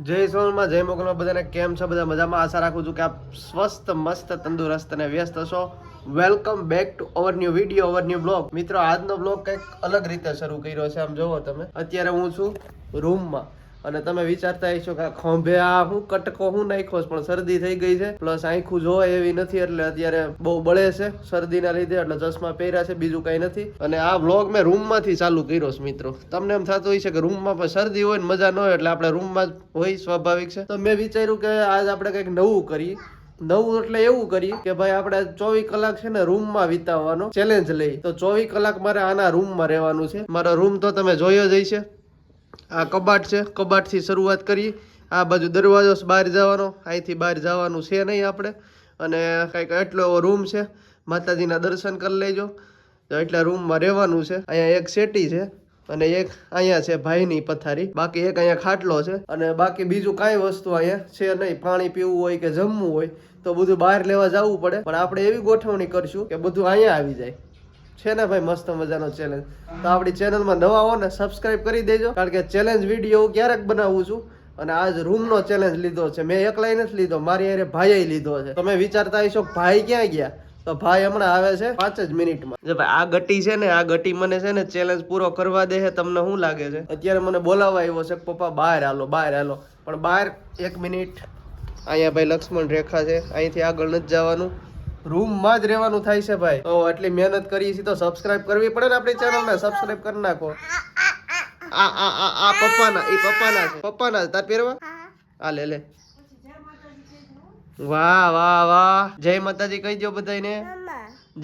જય સોનમાં જય મોગલમાં બધાને કેમ છે? બધા મજામાં? આશા રાખું છું કે આપ સ્વસ્થ મસ્ત તંદુરસ્ત અને વ્યસ્ત હશો. Welcome back to our new video, our new blog. મિત્રો, આજનો બ્લોગ કંઈક અલગ રીતે શરૂ કર્યો છે. આમ જોવો તમે, અત્યારે હું છું રૂમમાં અને તમે વિચારતા હશો કે ખંભે આ હું કટકો હું નાખ્યો છે, પણ શરદી થઈ ગઈ છે, પ્લસ આંખું જોવાય એવી નથી, એટલે અત્યારે બહુ બળે છે શરદીના લીધે, એટલે ચશ્મા પહેર્યા છે, બીજું કઈ નથી. અને આ વ્લોગ મેં રૂમમાંથી ચાલુ કર્યો છે. મિત્રો, તમને એમ થતું હોય છે કે રૂમમાં પણ શરદી હોય ને મજા ન હોય, એટલે આપણે રૂમમાં જ હોય, સ્વાભાવિક છે. તો મેં વિચાર્યું કે આજ આપણે કંઈક નવું કરીએ. નવું એટલે એવું કરીએ કે ભાઈ આપણે 24 કલાક છે ને રૂમમાં વિતાવવાનો ચેલેન્જ લઈ. તો 24 કલાક મારે આના રૂમમાં રહેવાનું છે. મારો રૂમ તો તમે જોયો જ હશે. આ કબાટ છે, કબાટથી શરૂઆત કરી. આ બાજુ દરવાજો બહાર જવાનો, અહીંથી બહાર જવાનું છે નહીં આપણે. અને કંઈક એટલો એવો રૂમ છે. માતાજીના દર્શન કરી લેજો. તો એટલા રૂમમાં રહેવાનું છે. અહીંયા એક સેટી છે અને એક અહીંયા છે ભાઈની પથારી. બાકી એક અહીંયા ખાટલો છે અને બાકી બીજું કાંઈ વસ્તુ અહીંયા છે નહીં. પાણી પીવું હોય કે જમવું હોય તો બધું બહાર લેવા જવું પડે. પણ આપણે એવી ગોઠવણી કરશું કે બધું અહીંયા આવી જાય. છે ને ભાઈ, મસ્ત મજાનો ચેલેન્જ. તો આપણી ચેનલમાં નવા હો ને સબસ્ક્રાઇબ કરી દેજો, કારણ કે ચેલેન્જ વિડીયો ક્યારેક બનાવું છું. અને આજ રૂમનો ચેલેન્જ લીધો છે. મેં એકલાઈ નથી લીધો, મારી હારે ભાઈએ લીધો છે. તમે વિચારતા હશો ભાઈ ક્યાં ગયા? તો ભાઈ હમણાં આવે છે 5 જ મિનિટમાં. જો ભાઈ, આ ગટી છે ને, આ ગટી મને છે ને ચેલેન્જ પૂરો કરવા દે છે. તમને શું લાગે છે? અત્યારે મને બોલાવવા આવ્યો છે, પપ્પા બહાર હાલો, બહાર હાલો. પણ બહાર 1 મિનિટ, અહીંયા ભાઈ લક્ષ્મણ રેખા છે, અહીંથી આગળ નથી જવાનું, રૂમમાં જ રહેવાનું થાય છે ભાઈ. તો આટલી મહેનત કરી છે તો સબસ્ક્રાઇબ કરવી પડે ને આપણી ચેનલને. સબસ્ક્રાઇબ કરી નાખો. આ પપ્પાના, એ પપ્પાના છે, પપ્પાના તાર પહેરવા. આ લે લે. વાહ વાહ વાહ, જય માતાજી કહી દો બધાને.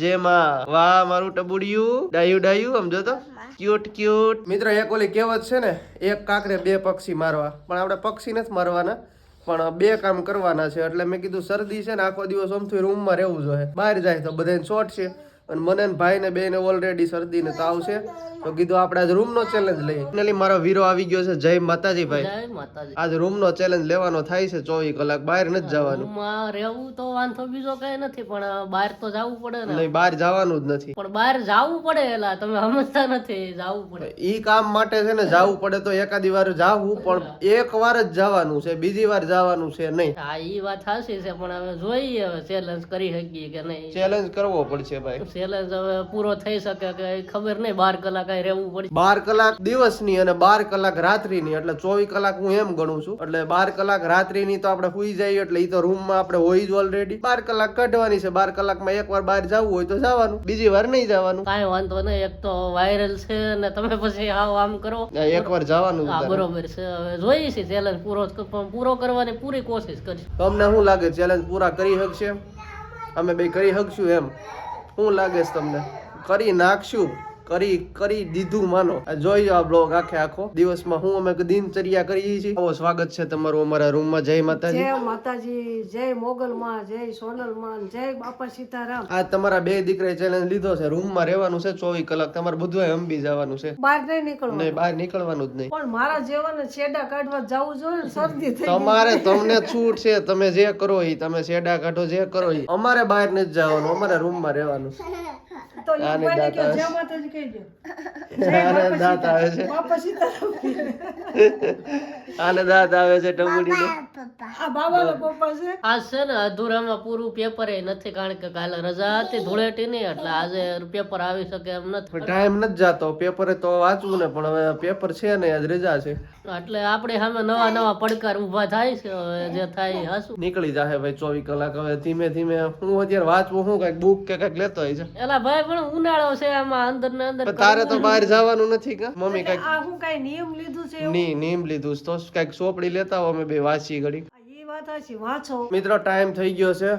જય માં. વાહ મારું ટબુડિયું, ડાયું ડાયું, સમજો તો ક્યુટ ક્યુટ. મિત્રો, એક ઓલી કહેવત છે ને, એક કાંકરે 2 પક્ષી મારવા. પણ આપણે પક્ષી નથી મારવાના, પણ 2 કામ કરવાના છે. એટલે મેં કીધું શરદી છે ને, આખો દિવસ આમથી રૂમમાં રહેવું જોઈએ. બહાર જાય તો બધાને શોર્ટ છે. અને મને ને ભાઈને બેને ઓલરેડી શરદી ને તાવ છે. તો કીધું આપણે આજ રૂમનો ચેલેન્જ લઈએ. ફાઇનલી મારો વીરો આવી ગયો છે. જય માતાજી ભાઈ. જય માતાજી. આજ રૂમનો ચેલેન્જ લેવાનો થાય છે. 24 કલાક બહાર નથી જવાનું. રૂમમાં રહેવું તો વાંધો બીજો કઈ નથી, પણ બહાર તો જવું પડે ને. નહીં, બહાર જવાનું જ નથી. પણ બહાર જવું પડે, એલા તમે સમજતા નથી. જવું પડે. ઈ કામ માટે છે ને જવું પડે. તો એકાદી વાર જાવું, પણ એક વાર જ જવાનું છે, બીજી વાર જવાનું છે નહીં. હા, ઈ વાત સાચી છે, પણ હવે જોઈએ હવે ચેલેન્જ કરી શકીએ કે નહીં. ચેલેન્જ કરવો પડશે ભાઈ. ચેલેન્જ હવે પૂરો થઈ શકે કે ખબર નહીં. 12 કલાક રહેવું પડે. 12 કલાક દિવસની અને 12 કલાક રાત્રિની, એટલે 24 કલાક હું એમ ગણું છું. એટલે 12 કલાક રાત્રિની તો આપણે સુઈ જઈએ, એટલે ઈ તો રૂમમાં આપણે હોય જ ઓલરેડી. 12 કલાક કાઢવાની છે. 12 કલાકમાં એકવાર બહાર જવું હોય તો જવાનું, બીજી વાર નહીં જવાનું. કાંઈ વાંધો નહીં. એક તો વાયરલ છે ને તમે પછી આમ કરો. એકવાર જવાનું. હા, બરોબર છે. હવે જોઈએ છે ચેલેન્જ પૂરો કરવાની પૂરી કોશિશ કરીશ. તમને શું લાગે, ચેલેન્જ પૂરા કરી શકશે? અમે બે કરી શકશું એમ? શું લાગે છે તમને? કરી નાખશું. કરી દીધું માનો. જોઈ આ બ્લોગ આખે આખો દિવસમાં હું અમે દિનચર્યા કરીએ છીએ. સ્વાગત છે તમારું અમારા રૂમમાં. જય માતાજી. જય માતાજી, જય મોગલમાં, જય સોનલમાં, જય બાપા સીતારામ. આ તમારા 2 દીકરાએ ચેલેન્જ લીધો છે. રૂમમાં રહેવાનું છે 24 કલાક. તમારે બધું અંબી જવાનું છે. બહાર નહીં નીકળવું. નહીં, બહાર નીકળવાનું જ નહીં. પણ મારા જેવાને છેડા કાઢવા જવું જોઈએ ને, શરદી થઈ ગઈ. તમારે, તમને છૂટ છે. તમે જે કરો એ, તમે શેડા કાઢો, જે કરો એ. અમારે બહાર નથી જવાનું, અમારે રૂમમાં રહેવાનું. તો ઈ આને કોઈને દાંત કહો, આવે જય છે. માતાજી કહી દો. આને દાંત આવે છે. બાપા સીતારામ. આને દાંત આવે છે ટબુડીને. આ બાબાના પપ્પા છે. આજ છે ને અધૂરામાં પૂરું પેપર એ નથી, કારણ કે કાલે રજા હતી ધૂળેટીની, એટલે આજે પેપર આવી શકે એમ નથી. ટાઈમ નથી જાતો. પેપરે તો વાંચવું ને, પણ હવે પેપર છે ને, આજ રજા છે. એટલે આપણે સામે નવા પડકાર ઉભા થાય છે. હવે જે થાય એ હાસું. નીકળી જાહે ભાઈ 24 કલાક. હવે ધીમે ધીમે હું અત્યારે વાંચવું, હું કઈક બુક કે કઈક લેતો હોય છે. એલા ભાઈ, પણ ઉનાળો છે, આમાં અંદર ને અંદર પણ તારે તો બહાર જવાનું નથી કા મમ્મી? કઈક આ હું કઈ નિયમ લીધું છે એવું? નીમ લીધું છે. તો કઈક ચોપડી લેતા હો, અમે બે વાંચી ઘડી. એ વાત સાચી, વાંચો. મિત્રો, ટાઈમ થઈ ગયો છે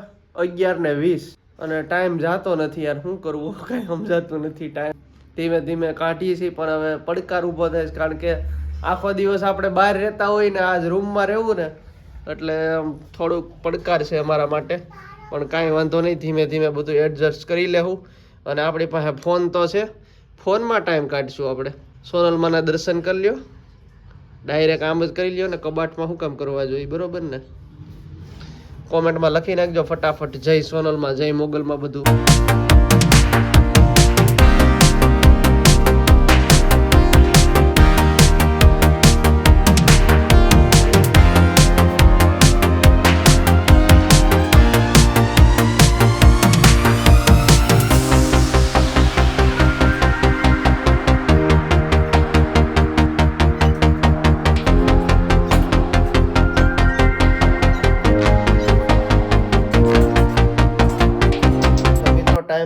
11:20 અને ટાઈમ જાતો નથી યાર. શું કરવું કઈ સમજાતું નથી. ટાઈમ ધીમે ધીમે કાઢીએ છીએ, પણ હવે પડકાર ઉભો થાય છે, કારણ કે આખો દિવસ આપણે બહાર રહેતા હોય ને, આજ રૂમમાં રહેવું ને, એટલે થોડુંક પડકાર છે અમારા માટે. પણ કાંઈ વાંધો નહીં, ધીમે ધીમે બધું એડજસ્ટ કરી લેવું. અને આપણી પાસે ફોન તો છે, ફોનમાં ટાઈમ કાઢીશું આપણે. સોનલમાના દર્શન કરી લ્યો, ડાયરેક્ટ આમ જ કરી લ્યો ને. કબાટમાં શું કામ કરવા જોઈએ? બરોબર ને? કોમેન્ટમાં લખી નાખજો ફટાફટ, જય સોનલમાં, જય મોગલમાં બધું.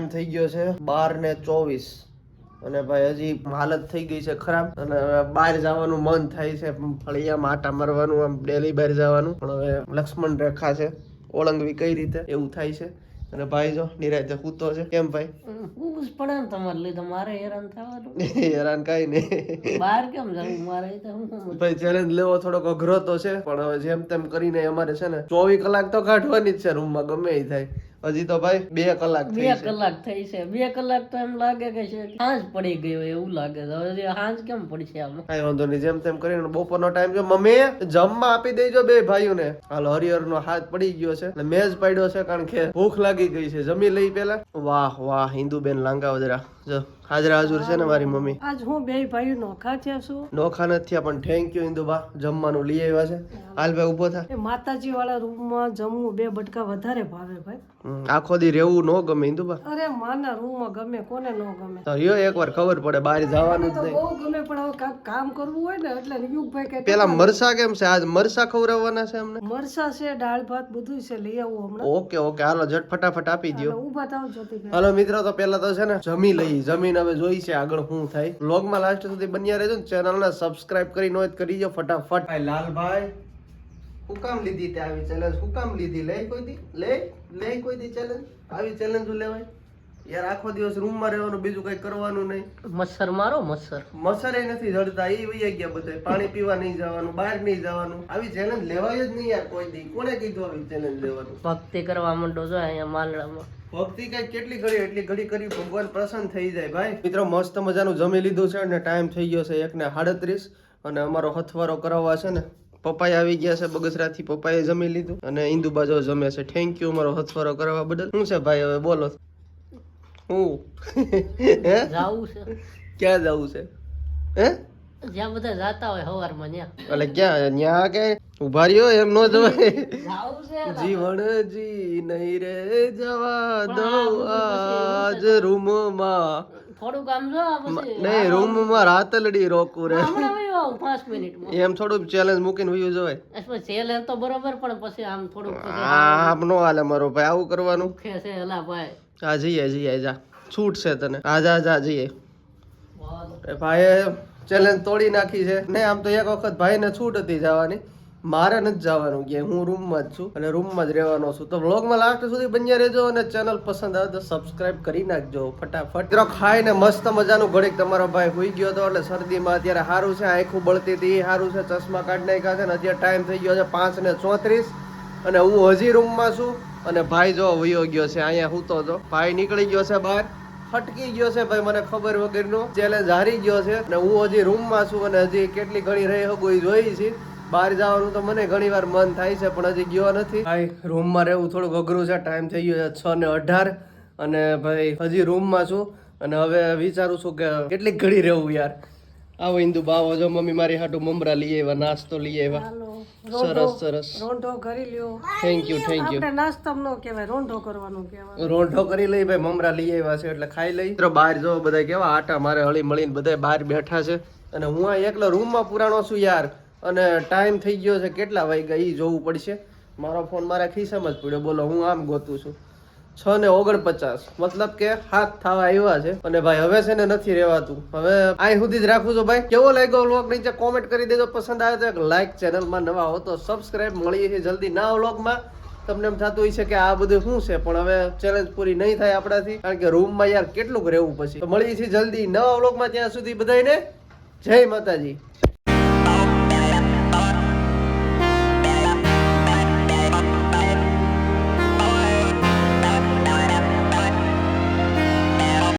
ટાઈમ થઈ ગયો છે 12:24 અને ભાઈ હજી હાલત થઈ ગઈ છે ખરાબ અને હવે બહાર જવાનું મન થાય છે ફળિયામાં આટા મારવાનું આમ ડેલી બહાર જવાનું પણ હવે લક્ષ્મણ રેખા છે ઓળંગવી કઈ રીતે એવું થાય છે અને ભાઈ જો નિરાતે સૂતો છે કેમ ભાઈ હું જ પડે ને તમારે લીધે મારે હેરાન થવાનું હેરાન કઈ નહીં બહાર કેમ જવું મારે તો હું ભાઈ ચેલેન્જ લેવો થોડોક અઘરો તો છે પણ હવે જેમ તેમ કરીને અમારે છે ને 24 કલાક તો કાઢવાની જ છે રૂમમાં ગમે એ થાય હજી તો ભાઈ 2 કલાક થઈ 2 કલાક થઈ છે 2 કલાક તો એમ લાગે કે છે સાંજ પડી ગયો એવું લાગે છે હવે સાંજ કેમ પડશે આમ કઈ વાંધો નહીં જેમ તેમ કરીને બપોરનો ટાઈમ છે મમ્મી જમવા આપી દેજો બે ભાઈઓને હાલો હરિહરનો હાથ પડી ગયો છે એટલે મેજ પડ્યો છે કારણ કે ભૂખ લાગી ગઈ છે જમી લઈ પેલા વાહ વાહ હિન્દુબેન લાંગાવ જરા જો હાજરા હાજર છે ને મારી મમ્મી આજ હું બે ભાઈઓ નોખા થયા છું નોખા નથી થયા પણ થેન્ક યુ ઇન્દુબા જમવાનું લઈ આવ્યા છે હાલ ભાઈ ઉભો થા એ માતાજી વાળા રૂમમાં જમવું 2 બટકા વધારે ભાવે ભાઈ આખો દી રહેવું ન ગમે ઇન્દુબા અરે માના રૂમમાં ગમે કોને ન ગમે તો યો એકવાર ખબર પડે બહાર જવાનું જ તો નહીં બહુ ગમે પણ હવે કાંઈક કામ કરવું હોય ને એટલે યુગભાઈ કે પેલા મરસા કેમ છે આજ મરસા ખવડાવવાના છે અમને મરસા છે દાળ ભાત બધું છે લઈ આવું હમણાં ઓકે ઓકે હાલો જટ ફટાફટ આપી દો ઊભા થાવ જ્યોતિભાઈ હાલો મિત્રો તો પેલા તો છે ને જમી લઈ જમીન હવે જોઈ છે આગળ શું થાય વ્લોગમાં લાસ્ટ સુધી બન્યા રહેજો ને ચેનલને સબસ્ક્રાઇબ કરી નો કરી દો ફટાફટ ભાઈ લાલભાઈ હું કામ લીધી તે આવી ચેલેન્જ હું કામ લીધી લે કોઈ દી લે કોઈ દી ચેલેન્જ આવી ચેલેન્જ લેવાય યાર આખો દિવસ રૂમમાં રહેવાનું બીજું કઈ કરવાનું નહીં મચ્છર મારો મચ્છર મસરે નથી જડતા એ વહી ગયા બધા પાણી પીવા નહીં જવાનું બહાર નહીં જવાનું આવી ચેલેન્જ લેવાય જ નહીં યાર કોઈ દી કોને કીધું આવી ચેલેન્જ લેવાનું ભક્તિ કરવા માંડો જો અહીંયા માલડામાં ભક્તિ કઈ કેટલી ઘડી એટલી ઘડી કરી ભગવાન પ્રસન્ન થઈ જાય ભાઈ મિત્રો મસ્ત મજાનું જમી લીધું છે અને ટાઈમ થઈ ગયો છે 1:37 અને અમારો હથવારો કરાવવા છે ને પપ્પાએ આવી ગયા છે બગસરાથી પપ્પાએ જમી લીધું અને ઇન્દુબા જો જમે છે થેન્ક યુ અમારો હથવારો કરાવવા બદલ શું છે ભાઈ હવે બોલો હું હે જાવું છે ક્યાં જવું છે હે જ્યાં બધા જાતા હોય હવારમાં ત્યાં એટલે ક્યાં ન્યા કે ઉભા રહ્યો એમ નો જવાય જાવું છે જીવન જી નહીં રે જવા દો આજ રૂમમાં થોડું કામ જો આ પછી નહીં રૂમમાં રાતલડી રોકું રે હમણાં વયો આવું 5 મિનિટમાં એમ થોડું ચેલેન્જ મૂકીને વયું જવાય પછી ચેલેન્જ તો બરોબર પણ પછી આમ થોડુંક પછી આમ નો હાલે મારો ભાઈ આવું કરવાનું દુખે છે એલા ભાઈ હા જઈએ જા છૂટ છે તને જા જઈએ ભાઈએ ચેલેન્જ તોડી નાખી છે ને આમ તો એક વખત ભાઈને છૂટ હતી જવાની મારે નથી જવાનું કે હું રૂમમાં જ છું અને રૂમમાં જ રહેવાનો છું તો વ્લોગમાં લાસ્ટ સુધી બન્યા રહેજો અને ચેનલ પસંદ આવે તો સબસ્ક્રાઇબ કરી નાખજો ફટાફટ મિત્રો ખાઈને મસ્ત મજાનું ઘડીક તમારો ભાઈ હોઈ ગયો હતો એટલે શરદીમાં અત્યારે સારું છે આંખું બળતી હતી સારું છે ચશ્મા કાઢી નાખ્યા છે ને અત્યારે ટાઈમ થઈ ગયો છે 5:34 અને હું હજી રૂમમાં છું અને ભાઈ જો વયો ગયો છે અહીંયા સૂતો હતો ભાઈ નીકળી ગયો છે બહાર ફટકી ગયો છે ભાઈ મને ખબર વગરનો ચેલેન્જ હારી ગયો છે અને હું હજી રૂમમાં છું અને હજી કેટલી ઘણી રહી શકું એ જોઈ છે બહાર જવાનું તો મને ઘણી વાર મન થાય છે પણ હજી ગયો નથી ભાઈ રૂમમાં રહેવું થોડુંક અઘરું છે ટાઈમ થઈ ગયો છે 6:18 અને ભાઈ હજી રૂમમાં છું અને હવે વિચારું છું કે કેટલીક ઘડી રહેવું યાર આવો ઇન્દુ બાવો જો મમ્મી મારી હાટુ મમરા લઈ આવ્યા નાસ્તો લઈ આવ્યા સરસ રોંઢો કરી લ્યો થેન્ક યુ આપણે નાસ્તામાં ન કહેવાય રોંઢો કરવાનું કહેવાય રોંઢો કરી લઈ ભાઈ મમરા લઈ આવ્યા છે એટલે ખાઈ લઈ મિત્રો બહાર જો બધા કેવા આટા મારે હળી મળીને બધા બહાર બેઠા છે અને હું આ એકલો રૂમમાં પુરાણો છું યાર અને ટાઈમ થઈ ગયો છે કેટલા વાગ્યા ઈ જોવું પડશે મારો ફોન મારા ખિસ્સામાં જ પડ્યો બોલો હું આમ ગોતું છું 6:49 મતલબ કે 7 થવા આવ્યા છે અને ભાઈ હવે છે ને નથી રહેવાતું હવે અહીં સુધી જ રાખું છું ભાઈ કેવો લાગ્યો વ્લોગ નીચે કોમેન્ટ કરી દેજો પસંદ આવે તો લાઈક ચેનલમાં નવા હો તો સબસ્ક્રાઇબ મળીએ છીએ જલ્દી ના વ્લોગમાં તમને એમ થતું હોય છે કે આ બધું શું છે પણ હવે ચેલેન્જ પૂરી નહીં થાય આપણાથી કારણ કે રૂમમાં યાર કેટલું રહેવું પછી તો મળીએ છીએ જલ્દી નવા વ્લોગમાં ત્યાં સુધી બધાને જય માતાજી